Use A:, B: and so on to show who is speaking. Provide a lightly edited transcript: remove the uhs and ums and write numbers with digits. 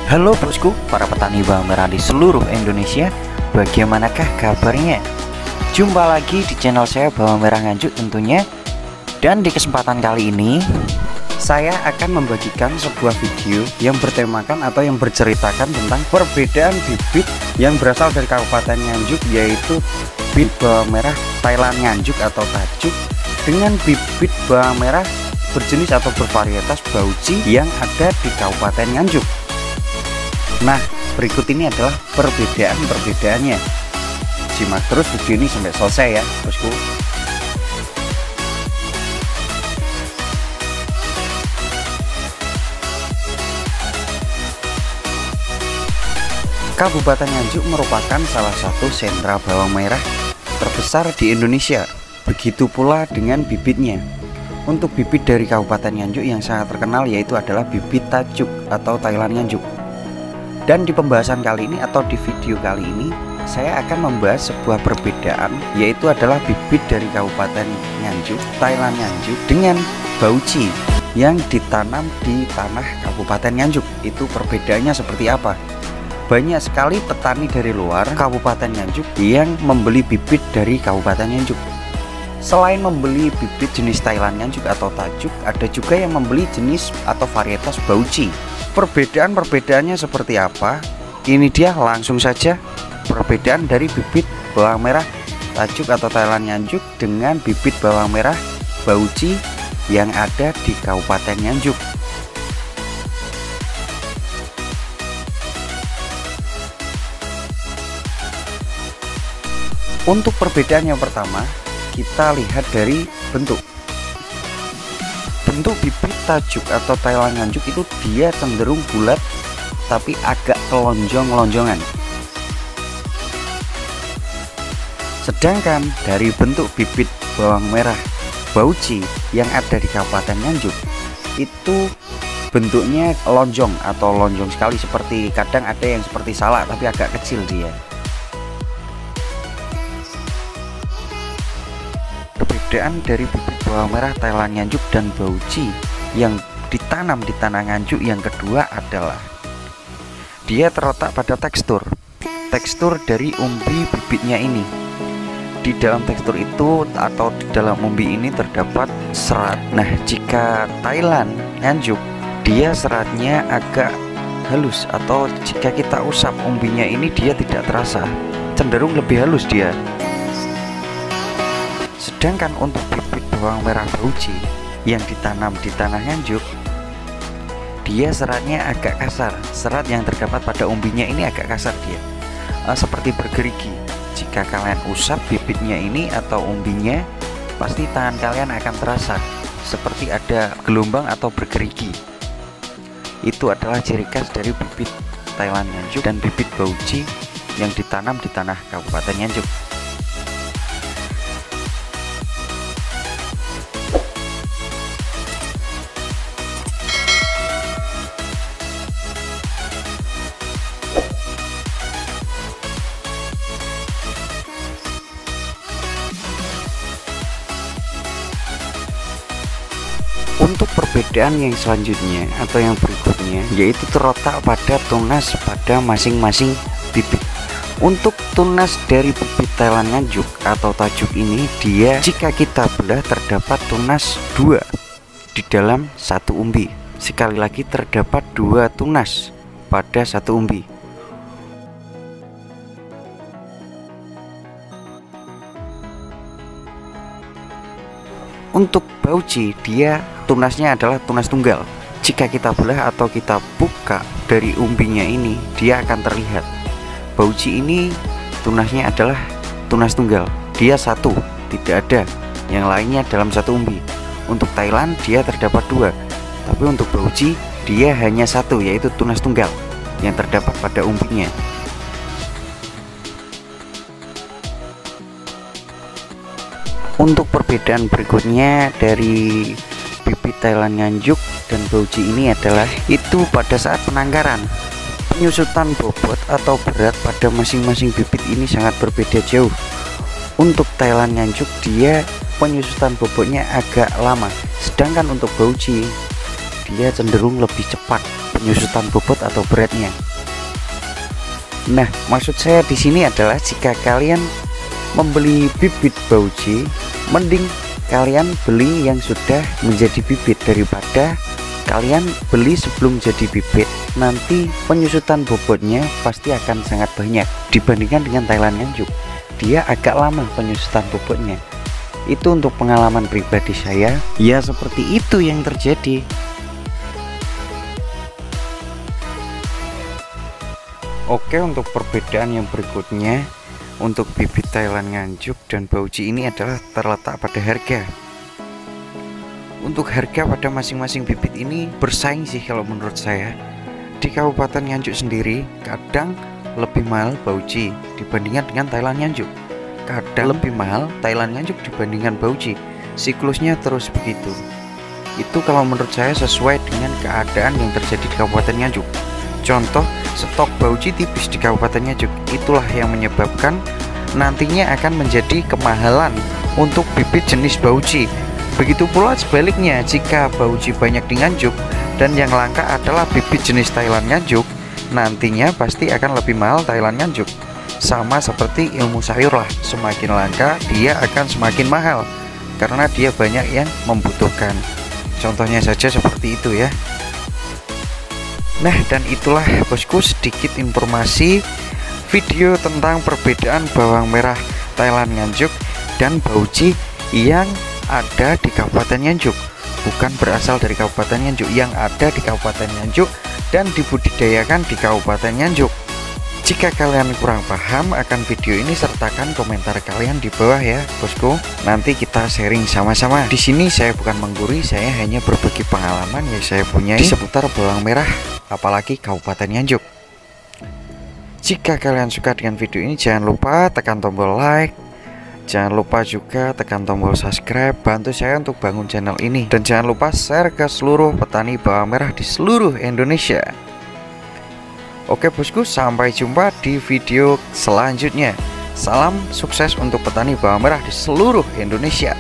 A: Halo bosku, para petani bawang merah di seluruh Indonesia. Bagaimanakah kabarnya? Jumpa lagi di channel saya Bawang Merah Nganjuk tentunya. Dan di kesempatan kali ini saya akan membagikan sebuah video yang bertemakan atau yang berceritakan tentang perbedaan bibit yang berasal dari Kabupaten Nganjuk, yaitu bibit bawang merah Thailand Nganjuk atau tajuk dengan bibit bawang merah berjenis atau bervarietas Bauchi yang ada di Kabupaten Nganjuk. Nah, berikut ini adalah perbedaan-perbedaannya. Simak terus video ini sampai selesai ya, bosku. Kabupaten Nganjuk merupakan salah satu sentra bawang merah terbesar di Indonesia. Begitu pula dengan bibitnya. Untuk bibit dari Kabupaten Nganjuk yang sangat terkenal yaitu adalah bibit tajuk atau Thailand Nganjuk. Dan di pembahasan kali ini atau di video kali ini saya akan membahas sebuah perbedaan, yaitu adalah bibit dari Kabupaten Nganjuk, Thailand Nganjuk dengan Bauchi yang ditanam di tanah Kabupaten Nganjuk. Itu perbedaannya seperti apa? Banyak sekali petani dari luar Kabupaten Nganjuk yang membeli bibit dari Kabupaten Nganjuk. Selain membeli bibit jenis Thailand Nganjuk atau tajuk, ada juga yang membeli jenis atau varietas Bauchi. Perbedaan-perbedaannya seperti apa? Ini dia, langsung saja perbedaan dari bibit bawang merah tajuk atau Thailand Nganjuk dengan bibit bawang merah Bauchi yang ada di Kabupaten Nganjuk. Untuk perbedaan yang pertama, kita lihat dari bentuk. Bentuk bibit tajuk atau Thailand Nganjuk itu dia cenderung bulat tapi agak telonjong-lonjongan. Sedangkan dari bentuk bibit bawang merah Bauchi yang ada di Kabupaten Nganjuk itu bentuknya lonjong atau lonjong sekali, seperti kadang ada yang seperti salak tapi agak kecil dia. Perbedaan dari bibit bawang merah Thailand Nganjuk dan Bauchi yang ditanam di tanah Nganjuk yang kedua adalah dia terletak pada tekstur dari umbi bibitnya ini. Di dalam tekstur itu atau di dalam umbi ini terdapat serat. Nah, jika Thailand Nganjuk dia seratnya agak halus, atau jika kita usap umbinya ini dia tidak terasa, cenderung lebih halus dia. Sedangkan untuk bibit bawang merah Bauchi yang ditanam di tanah Nganjuk, dia seratnya agak kasar. Serat yang terdapat pada umbinya ini agak kasar dia, seperti bergerigi. Jika kalian usap bibitnya ini atau umbinya, pasti tangan kalian akan terasa seperti ada gelombang atau bergerigi. Itu adalah ciri khas dari bibit Thailand Nganjuk dan bibit Bauchi yang ditanam di tanah Kabupaten Nganjuk. Untuk perbedaan yang selanjutnya atau yang berikutnya, yaitu terletak pada tunas pada masing-masing bibit. Untuk tunas dari bibit Thailand Nganjuk atau tajuk ini, dia jika kita belah terdapat tunas 2 di dalam satu umbi. Sekali lagi terdapat 2 tunas pada satu umbi. Untuk Bauchi dia tunasnya adalah tunas tunggal. Jika kita belah atau kita buka dari umbinya ini, dia akan terlihat. Bauchi ini tunasnya adalah tunas tunggal. Dia satu, tidak ada yang lainnya dalam satu umbi. Untuk Thailand dia terdapat 2, tapi untuk Bauchi dia hanya satu, yaitu tunas tunggal yang terdapat pada umbinya. Untuk perbedaan berikutnya dari bibit Thailand Nganjuk dan Bauchi ini adalah itu pada saat penangkaran. Penyusutan bobot atau berat pada masing-masing bibit ini sangat berbeda jauh. Untuk Thailand Nganjuk dia penyusutan bobotnya agak lama, sedangkan untuk Bauchi dia cenderung lebih cepat penyusutan bobot atau beratnya. Nah, maksud saya di sini adalah jika kalian membeli bibit bauji, mending kalian beli yang sudah menjadi bibit daripada kalian beli sebelum jadi bibit. Nanti penyusutan bobotnya pasti akan sangat banyak dibandingkan dengan Thailand Nganjuk. Dia agak lama penyusutan bobotnya. Itu untuk pengalaman pribadi saya, ya seperti itu yang terjadi. Oke, untuk perbedaan yang berikutnya untuk bibit Thailand Nganjuk dan bauji ini adalah terletak pada harga. Untuk harga pada masing-masing bibit ini bersaing sih kalau menurut saya. Di Kabupaten Nganjuk sendiri kadang lebih mahal bauji dibandingkan dengan Thailand Nganjuk. Kadang lebih mahal Thailand Nganjuk dibandingkan bauji. Siklusnya terus begitu. Itu kalau menurut saya sesuai dengan keadaan yang terjadi di Kabupaten Nganjuk. Contoh, stok bauji tipis di Kabupaten Nganjuk. Itulah yang menyebabkan nantinya akan menjadi kemahalan untuk bibit jenis bauji. Begitu pula sebaliknya, jika bauji banyak di Nganjuk dan yang langka adalah bibit jenis Thailand Nganjuk, nantinya pasti akan lebih mahal Thailand Nganjuk. Sama seperti ilmu sayur lah, semakin langka dia akan semakin mahal karena dia banyak yang membutuhkan. Contohnya saja seperti itu ya. Nah, dan itulah bosku sedikit informasi video tentang perbedaan bawang merah Thailand Nganjuk dan bauji yang ada di Kabupaten Nganjuk. Bukan berasal dari Kabupaten Nganjuk, yang ada di Kabupaten Nganjuk dan dibudidayakan di Kabupaten Nganjuk. Jika kalian kurang paham akan video ini, sertakan komentar kalian di bawah ya bosku. Nanti kita sharing sama-sama. Di sini saya bukan menggurui, saya hanya berbagi pengalaman yang saya punya di seputar bawang merah, apalagi Kabupaten Nganjuk. Jika kalian suka dengan video ini, jangan lupa tekan tombol like. Jangan lupa juga tekan tombol subscribe, bantu saya untuk bangun channel ini. Dan jangan lupa share ke seluruh petani bawang merah di seluruh Indonesia. Oke bosku, sampai jumpa di video selanjutnya. Salam sukses untuk petani bawang merah di seluruh Indonesia.